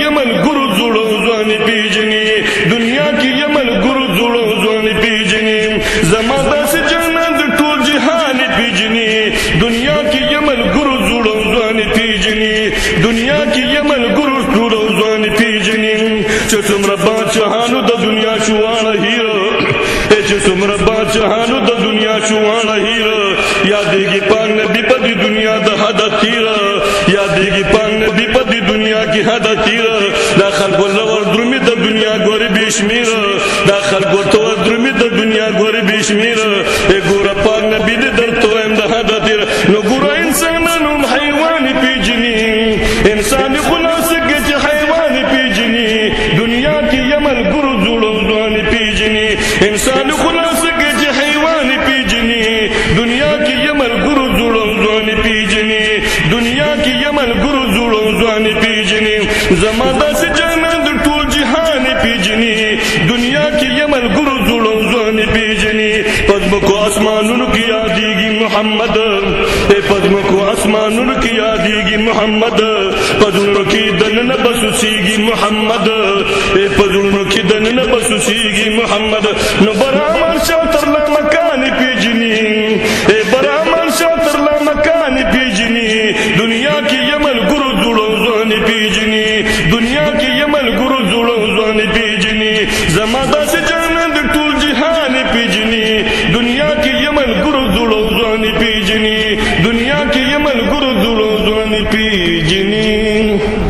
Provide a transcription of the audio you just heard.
یمل گرو زوڑو زوانی پیجنی دنیا کی یمل گرو زوڑو زوانی پیجنی زمادہ سے جانند ٹول جہان پیجنی دنیا کی یمل گرو زوڑو زوانی پیجنی دنیا کی یمل گرو زوڑو زوانی پیجنی چسم ربا چہانو دا دنیا شوانا ہیرا چسم ربا چہانو دا دنیا شوانا ہیرا یادی کی پاک نبی پا دی دنیا دا حدا تیرا یادی کی پاک نبی پا دی دنیا کی حدا تیرا دا خلق لور درمی دا دنیا گوری بیشمیرا دا خلق تو درمی دا دنیا گوری بیشمیرا اے گورا پاک نبی دی در تو ایم دا حدا تیرا نو گورا انسانانم حیوانی پیجنی انسانی خلاص گچ حیوانی پیجنی دنیا کی یمل گرو زوڑو زوانی پیجنی انسانی خلاص گچ حیوانی پیجنی دنیا کی یمل گرو زوڑو زوانی پیجنی دنیا کی یمل گرو زوڑو زوانی پیجنی زمادہ سے جانند ٹول جہانی پیجنی دنیا کی یمل گرو زوڑو زوانی پیجنی پدم کو آسمانون کی یادی گی محمد اے پدم کو آسمانون کی یادی گی محمد پدم کی دن نبسوسی گی محمد اے پدم کی دن نبسوسی گی محمد نو برامن شاو تر لامت